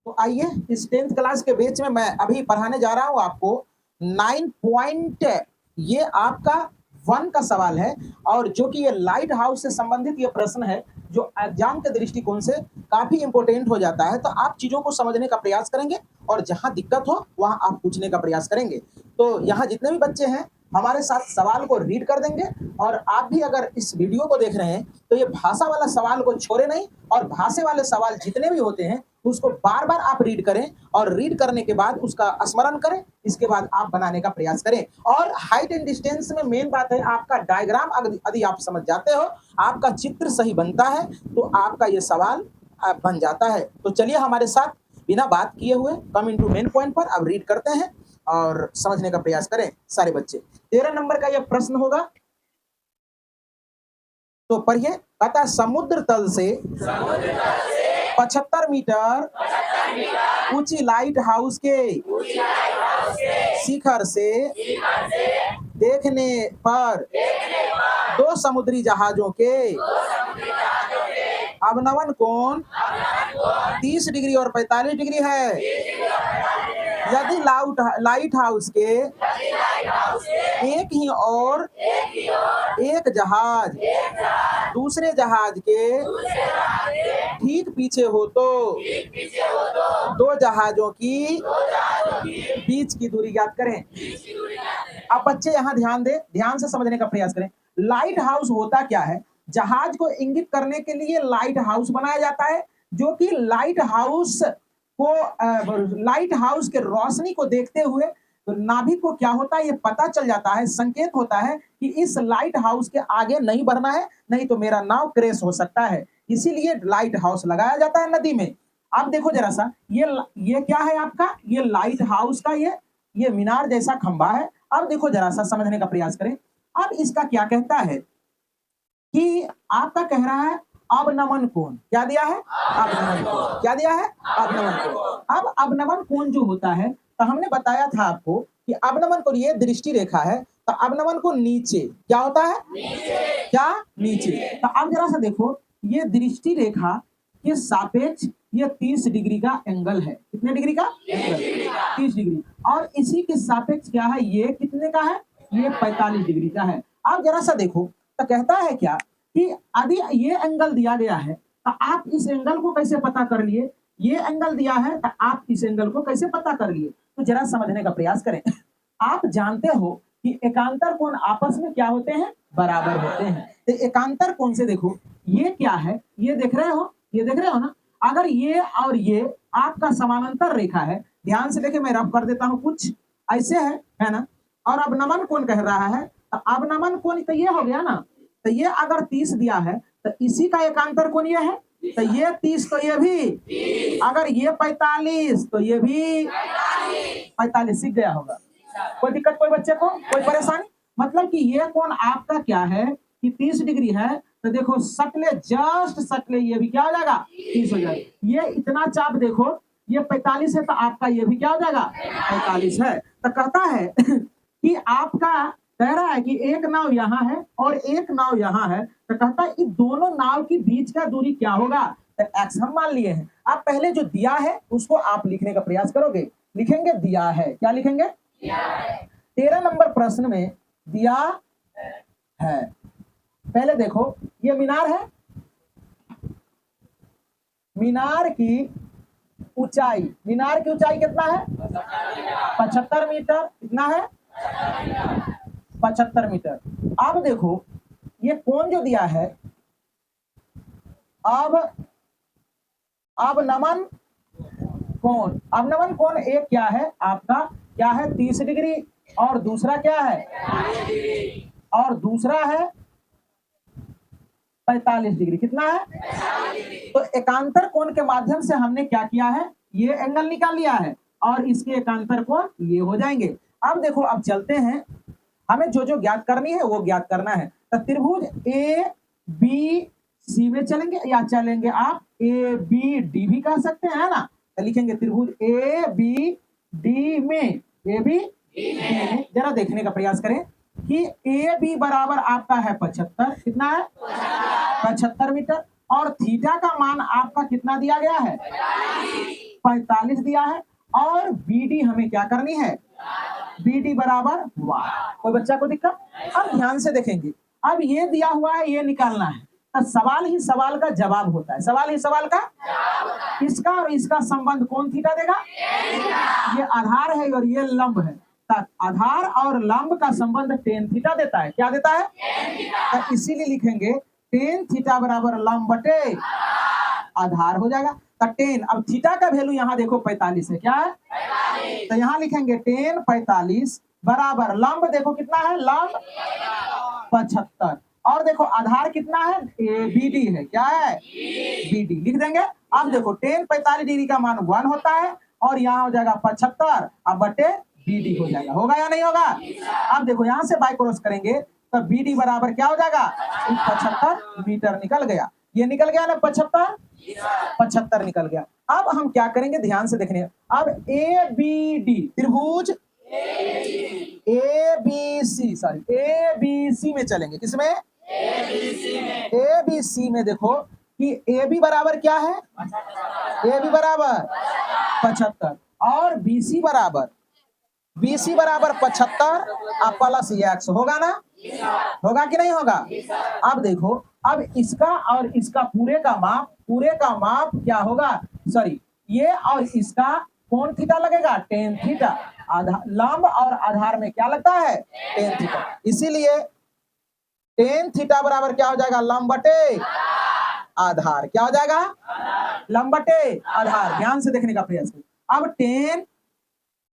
तो आइए इस 10th क्लास के बैच में मैं अभी पढ़ाने जा रहा हूँ आपको 9 पॉइंट। ये आपका 1 का सवाल है और जो कि ये लाइट हाउस से संबंधित ये प्रश्न है जो एग्जाम के दृष्टिकोण से काफी इंपॉर्टेंट हो जाता है। तो आप चीजों को समझने का प्रयास करेंगे और जहां दिक्कत हो वहां आप पूछने का प्रयास करेंगे। तो यहाँ जितने भी बच्चे हैं हमारे साथ सवाल को रीड कर देंगे और आप भी अगर इस वीडियो को देख रहे हैं तो ये भाषा वाला सवाल को छोड़े नहीं और भाषा वाले सवाल जितने भी होते हैं उसको बार बार आप रीड करें और रीड करने के बाद उसका स्मरण करें। इसके बाद आप बनाने का प्रयास करें और हाइट एंड डिस्टेंस में मेन बात है आपका डायग्राम यदि आप समझ जाते हो, आपका चित्र सही बनता है तो आपका ये सवाल बन जाता है। तो चलिए हमारे साथ बिना बात किए हुए कम इनटू मेन पॉइंट पर अब रीड करते हैं और समझने का प्रयास करें सारे बच्चे। 13 नंबर का यह प्रश्न होगा, तो पढ़िए। कहता समुद्र तल से 75 मीटर ऊंची लाइट हाउस के शिखर से देखने पर 2 समुद्री जहाजों के अवनमन कोण 30 डिग्री और 45 डिग्री है। यदि लाइट हाउस के एक ही और एक जहाज दूसरे जहाज के ठीक पीछे हो तो 2 जहाजों की बीच की दूरी ज्ञात करें। अब बच्चे यहाँ ध्यान दें, ध्यान से समझने का प्रयास करें। लाइट हाउस होता क्या है? जहाज को इंगित करने के लिए लाइट हाउस बनाया जाता है, जो कि लाइट हाउस के रोशनी को देखते हुए तो नाभिक को क्या होता है ये पता चल जाता है, संकेत होता है कि इस लाइट हाउस के आगे नहीं बढ़ना है, नहीं तो मेरा नाव क्रैश हो सकता है। इसीलिए लाइट हाउस लगाया जाता है नदी में। अब देखो जरा सा, ये क्या है आपका? ये लाइट हाउस का ये मीनार जैसा खंबा है। अब देखो जरा सा समझने का प्रयास करें। अब इसका क्या कहता है कि आपका कह रहा है अवनमन कोण। क्या दिया है? अवनमन कोण। क्या दिया है? अवनमन कोण। अब अवनमन कोण जो होता है तो हमने बताया था आपको कि अवनमन कोण ये दृष्टि रेखा है, तो अवनमन कोण नीचे क्या होता है? नीचे। क्या? नीचे। तो अब जरा सा देखो, ये दृष्टि रेखा के सापेक्ष ये 30 डिग्री का एंगल है। कितने डिग्री का एंगल? 30 डिग्री। और इसी के सापेक्ष क्या है? ये कितने का है? ये 45 डिग्री का है। अब जरा सा देखो, तो कहता है क्या कि यदि ये एंगल दिया गया है तो आप इस एंगल को कैसे पता कर लिए? ये एंगल दिया है तो आप इस एंगल को कैसे पता कर लिए? तो जरा समझने का प्रयास करें। आप जानते हो कि एकांतर कोण आपस में क्या होते हैं? बराबर होते हैं। तो एकांतर कोण से देखो, ये क्या है? ये देख रहे हो? ये देख रहे हो ना? अगर ये और ये आपका समानांतर रेखा है, ध्यान से देखिए, मैं रफ कर देता हूं, कुछ ऐसे है ना? और अवनमन कोण कह रहा है, तो अवनमन कोण तो ये हो गया ना। तो ये अगर 30 दिया है तो इसी का एकांतर कोण ये है, तो ये 30 तो ये भी, अगर ये 45 तो ये भी 45। सीख गया होगा? कोई दिक्कत कोई बच्चे को? कोई परेशानी? मतलब कि ये कोण आपका क्या है कि 30 डिग्री है, तो देखो सकले जस्ट सकले ये भी क्या हो जाएगा? 30 हो जाएगा। ये इतना चाप देखो, ये 45 है तो आपका ये भी क्या हो जाएगा? 45 है। तो कहता है कि आपका कह रहा है कि एक नाव यहाँ है और एक नाव यहाँ है, तो कहता है इन दोनों नाव के बीच का दूरी क्या होगा? तो x हम मान लिए हैं। आप पहले जो दिया है उसको आप लिखने का प्रयास करोगे। लिखेंगे दिया है। क्या लिखेंगे? 13 नंबर प्रश्न में दिया है। पहले देखो, ये मीनार है। मीनार की ऊंचाई कितना है? 75 मीटर। कितना है? 75 मीटर। अब देखो ये कोण जो दिया है, अब नमन कोण एक क्या है आपका? क्या है? 30 डिग्री। और दूसरा क्या है? और दूसरा है 45 डिग्री। कितना है? तो एकांतर कोण के माध्यम से हमने क्या किया है? ये एंगल निकाल लिया है और इसके एकांतर कोण ये हो जाएंगे। अब देखो, अब चलते हैं, हमें जो ज्ञात करनी है वो ज्ञात करना है। तो त्रिभुज ए बी सी में चलेंगे या चलेंगे आप ए बी डी भी कह सकते हैं, है ना? तो लिखेंगे त्रिभुज ए बी डी में, ए बी डी में जरा देखने का प्रयास करें कि ए बी बराबर आपका है 75। कितना है? 75 मीटर। और थीटा का मान आपका कितना दिया गया है? 45 दिया है। और बीडी हमें क्या करनी है? बीडी बराबर 1। कोई बच्चा को दिक्कत? अब ध्यान से देखेंगे, अब ये दिया हुआ है, ये निकालना है, तो सवाल ही सवाल का जवाब होता है। सवाल ही सवाल का इसका और इसका संबंध कौन थीटा देगा? ये आधार है और ये लंब है, तो आधार और लंब का संबंध टेन थीटा देता है। क्या देता है? तो इसीलिए लिखेंगे टेन थीटा बराबर लंब बटे आधार हो जाएगा। तो टेन, अब थीटा का वैल्यू यहाँ देखो 45 है। क्या है? तो यहाँ लिखेंगे टेन 45 बराबर लंब देखो कितना है? लंब 75। और देखो आधार कितना है? बीडी है। क्या है? बीडी लिख देंगे। अब देखो टेन 45 डिग्री का मान 1 होता है और यहाँ हो जाएगा 75 अब बटे बीडी हो जाएगा। होगा या नहीं होगा? अब देखो यहाँ से बाय क्रॉस करेंगे तो बीडी बराबर क्या हो जाएगा? 75 मीटर निकल गया। ये निकल गया ना 75 निकल गया। अब हम क्या करेंगे? ध्यान से देखने, अब ए बी डी त्रिभुज ए बी सी में चलेंगे। किसमें? ए बी सी में देखो कि ए बी बराबर क्या है? ए बी बराबर 75 और बी सी बराबर 75 प्लस एक्स। होगा ना? होगा कि नहीं होगा? अब देखो, अब इसका और इसका पूरे का माप क्या होगा? सॉरी, ये और इसका कौन थीटा लगेगा? Tan theta. लंब और आधार में क्या लगता है? Tan theta. इसीलिए टेन थीटा बराबर क्या हो जाएगा? लंब बटे आधार। क्या हो जाएगा? लंब बटे आधार। ध्यान से देखने का प्रयास करो।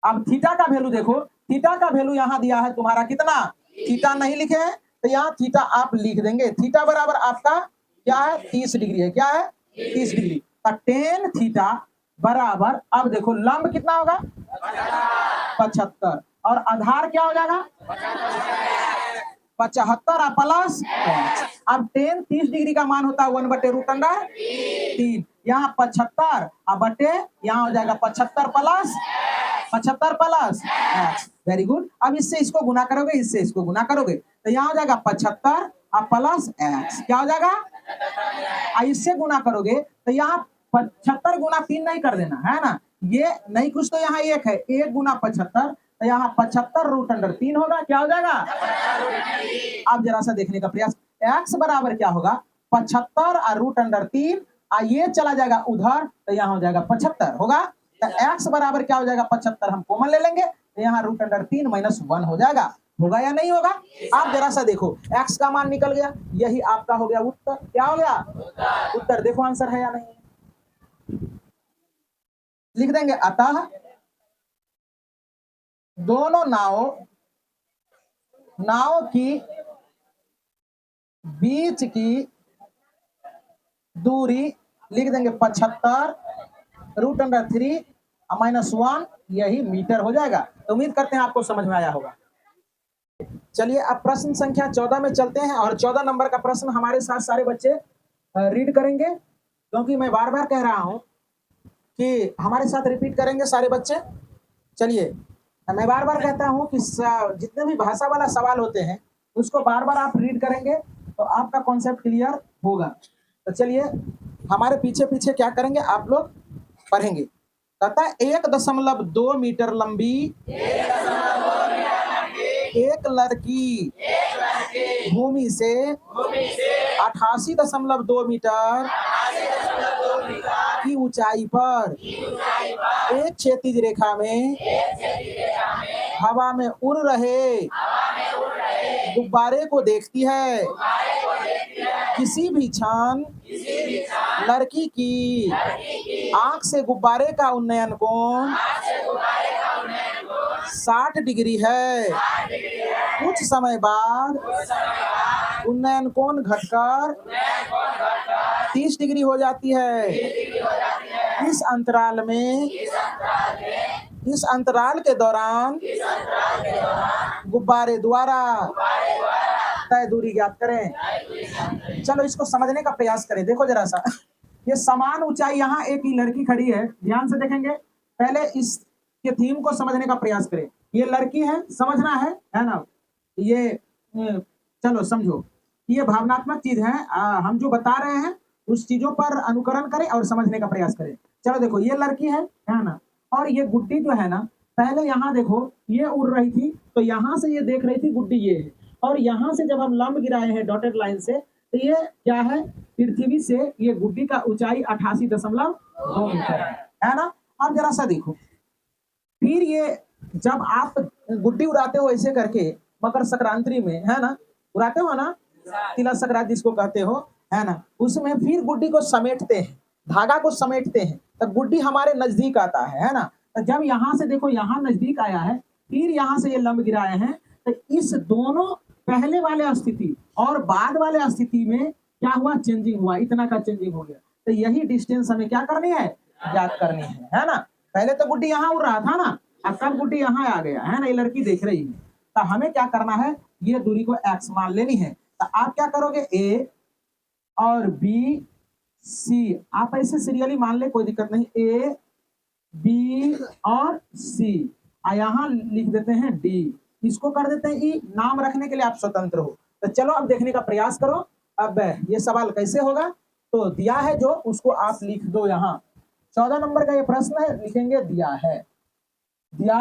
अब थीटा का वैल्यू देखो, थीटा का वैल्यू यहाँ दिया है तुम्हारा कितना? थीटा नहीं लिखे हैं तो यहाँ थीटा आप लिख देंगे। थीटा बराबर आपका क्या है? 30 डिग्री है। क्या है? 30 डिग्री। तो टेन थीटा बराबर, अब देखो लंब कितना होगा? 75 और आधार क्या हो जाएगा? 75 प्लस। अब टेन 30 डिग्री का मान होता है 1 बटे रूट अंडर 3। यहाँ 75 अब बटे यहाँ हो जाएगा 75 प्लस एक्स। Very good. अब इससे इसको गुना करोगे, इससे इसको गुना करोगे तो यहाँ हो जाएगा 75 अब प्लस एक्स। क्या हो जाएगा? इससे गुना करोगे तो यहाँ 75 गुना 3 नहीं कर देना है ना, ये नहीं कुछ तो यहाँ 1 है, 1 गुना 75 तो यहाँ 75 रूट अंडर 3 होगा। क्या हो जाएगा? अब जरा सा देखने का प्रयास, एक्स बराबर क्या होगा? 75 और रूट अंडर 3, ये चला जाएगा उधर तो यहाँ हो जाएगा 75 होगा। तो एक्स बराबर क्या हो जाएगा? 75 हम कॉमन ले लेंगे तो यहाँ रूट अंडर 3 माइनस 1 हो जाएगा। होगा या नहीं होगा? आप जरा सा देखो, एक्स का मान निकल गया, यही आपका हो गया उत्तर। क्या हो गया? उत्तर। देखो आंसर है या नहीं, लिख देंगे। अतः दोनों नाव की बीच की दूरी लिख देंगे 75 रूट अंडर 3 माइनस 1, यही मीटर हो जाएगा। तो उम्मीद करते हैं आपको समझ में आया होगा। चलिए अब प्रश्न संख्या 14 में चलते हैं और 14 नंबर का प्रश्न हमारे साथ सारे बच्चे रीड करेंगे, क्योंकि मैं बार बार कह रहा हूं कि हमारे साथ रिपीट करेंगे सारे बच्चे। चलिए, मैं बार बार कहता हूं कि जितने भी भाषा वाला सवाल होते हैं उसको बार बार आप रीड करेंगे तो आपका कॉन्सेप्ट क्लियर होगा। तो चलिए हमारे पीछे पीछे क्या करेंगे, आप लोग पढ़ेंगे। कहता है 1.2 मीटर लंबी एक लड़की भूमि से 88.2 मीटर की ऊंचाई पर एक क्षैतिज रेखा में हवा में उड़ रहे गुब्बारे को देखती है। किसी भी क्षण लड़की की आंख से गुब्बारे का उन्नयन कोण 60 डिग्री है। कुछ समय बाद उन्नयन कोण घटकर 30 डिग्री हो जाती है। इस अंतराल के दौरान गुब्बारे द्वारा तय दूरी ज्ञात करें। चलो इसको समझने का प्रयास करें। देखो जरा सा, ये समान ऊंचाई, यहाँ एक ही लड़की खड़ी है, ध्यान से देखेंगे। पहले इसके थीम को समझने का प्रयास करें। ये लड़की है, समझना है ना? ये चलो समझो, ये भावनात्मक चीज है। हम जो बता रहे हैं उस चीजों पर अनुकरण करें और समझने का प्रयास करें। चलो देखो, ये लड़की है ना, और ये गुड्डी जो है ना, पहले यहाँ देखो ये उड़ रही थी, तो यहाँ से ये देख रही थी गुड्डी ये है, और यहाँ से जब हम लंब गिराए हैं डॉटेड लाइन से, तो ये क्या है, पृथ्वी से ये गुड्डी का ऊंचाई 88.2 मीटर है ना। अब जरा सा देखो, फिर ये जब आप गुड्डी उड़ाते हो ऐसे करके मकर संक्रांति में, है ना, उड़ाते हो ना, तिला संक्रांति जिसको कहते हो, है ना, उसमें फिर गुड्डी को समेटते हैं, धागा को समेटते हैं, तो गुड्डी हमारे नजदीक आता है ना। तो जब यहाँ से देखो यहाँ नजदीक आया है, फिर यहाँ से ये लंब गिराए हैं, तो इस दोनों पहले वाले स्थिति और बाद वाले स्थिति में क्या हुआ, चेंजिंग हुआ, इतना का चेंजिंग हो गया। तो यही डिस्टेंस हमें क्या करनी है, ज्ञात करनी है ना। पहले तो गुड्डी यहाँ उड़ रहा था ना, अब कब गुड्डी यहाँ आ गया है ना, ये लड़की देख रही है, तो हमें क्या करना है, ये दूरी को x मान लेनी है। तो आप क्या करोगे, a और b c, आप ऐसे सीरियली मान ले, कोई दिक्कत नहीं, a b और c, यहाँ लिख देते हैं d, इसको कर देते हैं e, नाम रखने के लिए आप स्वतंत्र हो। तो चलो अब देखने का प्रयास करो। अब ये सवाल कैसे होगा, तो दिया है जो उसको आप लिख दो। यहाँ 14 नंबर का ये प्रश्न है, लिखेंगे दिया है, दिया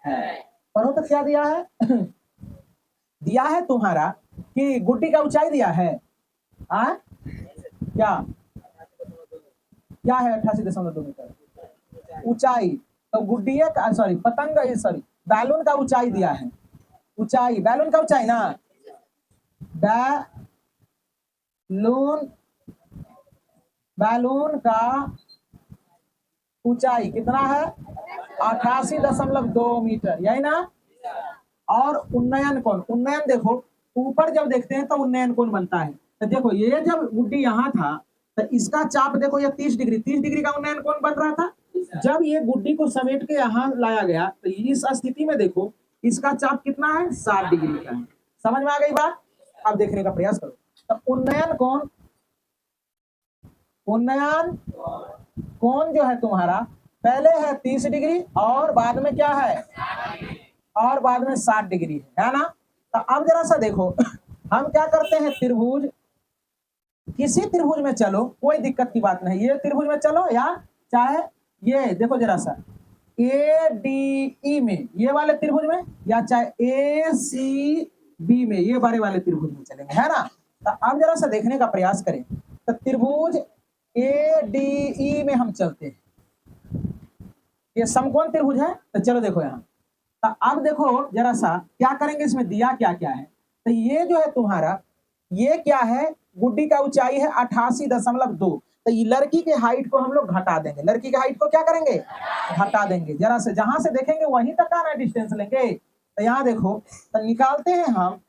है, पढ़ो तो क्या दिया है दिया है तुम्हारा कि गुड्डी का ऊंचाई दिया है, क्या क्या है, 88.2 मीटर ऊंचाई। तो गुड्डी का, सॉरी पतंग, सॉरी बैलून का ऊंचाई दिया है, ऊंचाई, बैलून का ऊंचाई ना, बैलून का ऊंचाई कितना है, 88.2 मीटर, यही ना। और उन्नयन कोण, उन्नयन देखो ऊपर जब देखते हैं तो उन्नयन कोण बनता है। तो देखो ये जब गुड्डी यहाँ था, तो इसका चाप देखो ये 30 डिग्री का उन्नयन कोण बन रहा था। जब ये गुड्डी को समेट के यहाँ लाया गया, तो इस स्थिति में देखो इसका चाप कितना है, 60 डिग्री का है। समझ में आ गई बात, अब देखने का प्रयास करो। तो उन्नयन कोण जो है तुम्हारा, पहले है 30 डिग्री और बाद में क्या है, और बाद में 60 डिग्री है ना। तो अब जरा सा देखो, हम क्या करते हैं, त्रिभुज, किसी त्रिभुज में चलो, कोई दिक्कत की बात नहीं, ये त्रिभुज में चलो या चाहे ये देखो जरा सा ADE में, ये वाले त्रिभुज में, या चाहे ACB में, ये बारे वाले त्रिभुज में चलेंगे, है ना। तो अब जरा सा देखने का प्रयास करें। तो त्रिभुज ADE में हम चलते हैं, ये समकोण त्रिभुज है। तो चलो देखो यहाँ, तो अब देखो जरा सा क्या करेंगे, इसमें दिया क्या क्या है। तो ये जो है तुम्हारा, ये क्या है, गुड्डी का ऊंचाई है 88.2, तो ये लड़की के हाइट को हम लोग घटा देंगे, लड़की के हाइट को क्या करेंगे, घटा देंगे। जरा से जहां से देखेंगे वहीं तक का ना डिस्टेंस लेंगे। तो यहाँ देखो, तो निकालते हैं हम,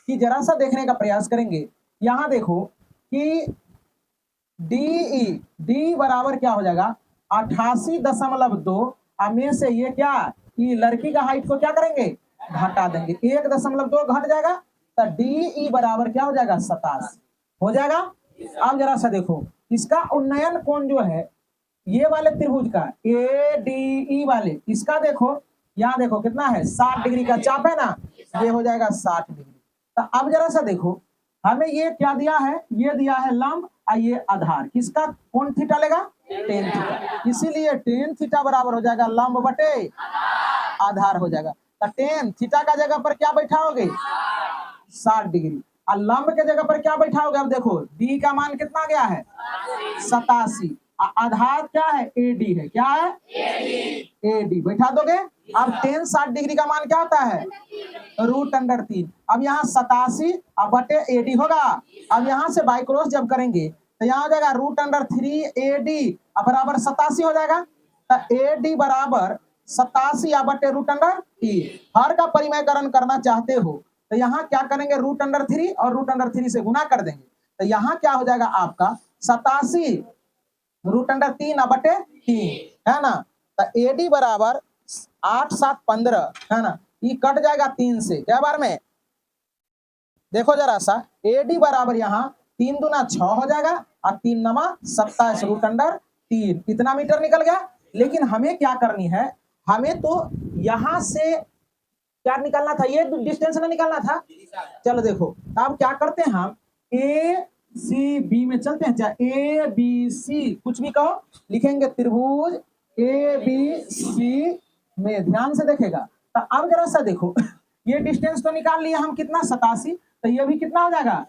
कि जरा सा देखने का प्रयास करेंगे। यहाँ देखो कि डी बराबर क्या हो जाएगा, 88.2, में से ये क्या, ये लड़की का हाइट को क्या करेंगे, घटा देंगे, 1.2 घट जाएगा, तो DE बराबर क्या हो जाएगा, 87 हो जाएगा। अब जरा सा देखो, इसका उन्नयन कोण जो है, ये वाले त्रिभुज का ADE वाले, इसका देखो यहाँ देखो कितना है, 60 डिग्री का चाप है ना, ये हो जाएगा 60 डिग्री। तो अब जरा सा देखो, हमें ये क्या दिया है, ये दिया है लंब, और ये आधार, किसका कोण थीटा लेगा, टेन थीटा, इसीलिए टेन थीटा बराबर हो जाएगा लंब बटे आधार हो जाएगा। तो टेन थीटा का जगह पर क्या बैठाओगे, 60 डिग्री, और लंब के जगह पर क्या बैठाओगे। अब देखो डी का मान कितना गया है, 87, आधार क्या है, AD है, क्या है, AD बैठा दोगे। अब टेन 60 डिग्री का मान क्या होता है, √3। अब यहाँ 87 बटे AD होगा। अब यहाँ से बाई क्रॉस जब करेंगे तो यहाँ हो जाएगा √3 AD बराबर 87 हो जाएगा। तो AD बराबर 87 बटे √3। हर का परिमयकरण करना चाहते हो तो यहाँ क्या करेंगे, √3 और √3 से गुना कर देंगे। तो यहाँ क्या हो जाएगा आपका 87 √3 बटे 3 है ना। तो AD बराबर 8 7 15 है ना, ये कट जाएगा 3 से, क्या बार में देखो जरा सा, AD बराबर यहाँ 3 दूना 6 हो जाएगा और 3 नमा 27 √3, इतना मीटर निकल गया। लेकिन हमें क्या करनी है, हमें तो यहाँ से क्या निकालना था, ये डिस्टेंस ना निकालना था। चलो देखो अब क्या करते हैं हम, सी बी में चलते हैं, चाहे ए बी सी कुछ भी कहो, लिखेंगे त्रिभुज ए बी सी में, ध्यान से देखेगा। तो अब जरा सा देखो ये डिस्टेंस तो निकाल लिया हम कितना 87, तो ये भी कितना हो जाएगा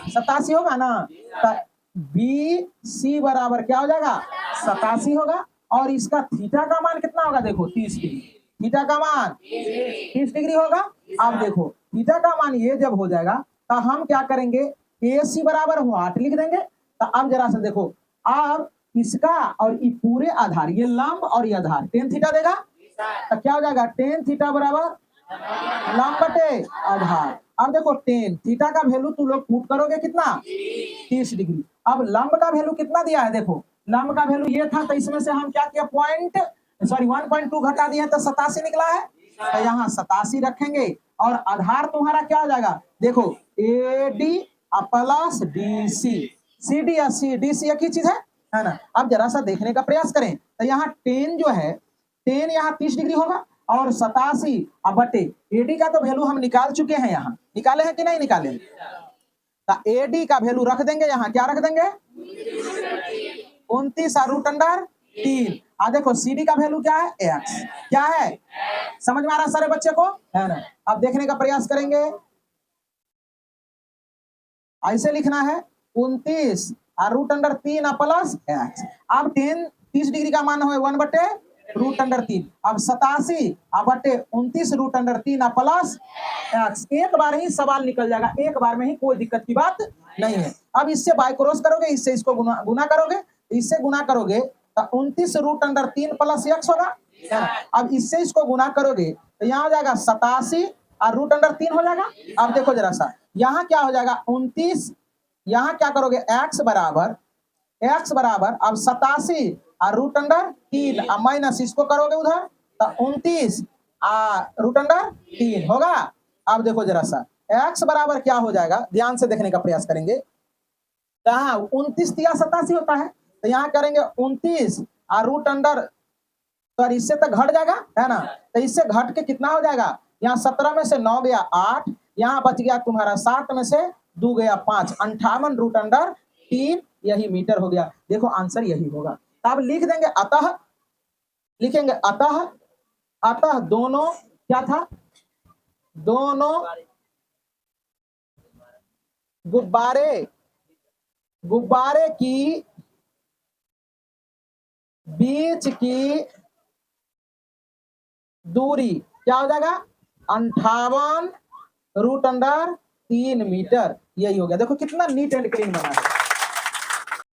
87 होगा ना। तो बी सी बराबर क्या हो जाएगा 87 होगा, और इसका थीटा का मान कितना होगा देखो 30 डिग्री, थीटा का मान 30 डिग्री होगा। अब देखो थीटा का मान ये जब हो जाएगा तो हम क्या करेंगे, ए सी बराबर व्हाट लिख देंगे। तो अब जरा से देखो, अब इसका और ये पूरे आधार, ये लंब और ये आधार टेन थीटा देगा, तो क्या हो जाएगा टेन थीटा बराबर लंब बटे आधार। अब देखो टेन थीटा का वैल्यू तुम लोग पुट करोगे कितना 30 डिग्री। अब लंब का वैल्यू कितना दिया है, देखो लंब का वैल्यू ये था, तो इसमें से हम क्या किया 1.2 घटा दिए तो 87 निकला है, तो यहाँ 87 रखेंगे। और आधार तुम्हारा क्या हो जाएगा, देखो A D plus D C, C D या सी डी सी एक ही चीज है ना। अब जरा सा देखने का प्रयास करें, तो यहाँ टेन जो है, टेन यहाँ 30 डिग्री होगा, और 87 बटे एडी का तो वैल्यू हम निकाल चुके हैं, यहाँ निकाले हैं कि नहीं निकाले, तो एडी का वैल्यू रख देंगे, यहाँ क्या रख देंगे 29 रूट अंडर 3। देखो सीडी का वैल्यू क्या है एक्स, क्या है समझ में आ रहा सारे बच्चे को, है ना। अब देखने का प्रयास करेंगे, ऐसे लिखना है 29 रूट अंडर 3 प्लस एक्स। अब 30 डिग्री का मान है 1 बटे रूट अंडर 3, अब 87 बटे 29 रूट अंडर 3 प्लस एक्स। एक बार ही सवाल निकल जाएगा, एक बार में ही, कोई दिक्कत की बात नहीं है। अब इससे बाय क्रॉस करोगे, इससे इसको गुना करोगे, इससे गुना करोगे तो 29 रूट अंडर 3 प्लस एक्स होगा। अब इससे इसको गुना करोगे तो यहाँ हो जाएगा 87 और रूट अंडर 3 हो जाएगा। अब देखो जरा सा, यहाँ क्या हो जाएगा 29, यहाँ क्या करोगे x बराबर अब 87 और रूट अंडर 3 माइनस इसको करोगे उधर तो 29 रूट अंडर 3 होगा। अब देखो जरा सा x बराबर क्या हो जाएगा, ध्यान से देखने का प्रयास करेंगे। कहाँ 29 या 87 होता है, तो यहाँ करेंगे 29 और रूट अंडर, तो इससे तो घट जाएगा है ना, तो इससे घट के कितना हो जाएगा, यहाँ 17 में से 9 गया 8, यहाँ बच गया तुम्हारा 7 में से 2 गया 5, 58 रूट अंडर 3, यही मीटर हो गया। देखो आंसर यही होगा। अब लिख देंगे अतः, लिखेंगे अतः दोनों क्या था, दोनों गुब्बारे की बीच की दूरी क्या हो जाएगा 58 रूट अंडर 3 मीटर, यही हो गया। देखो कितना नीट एंड क्लीन बना है।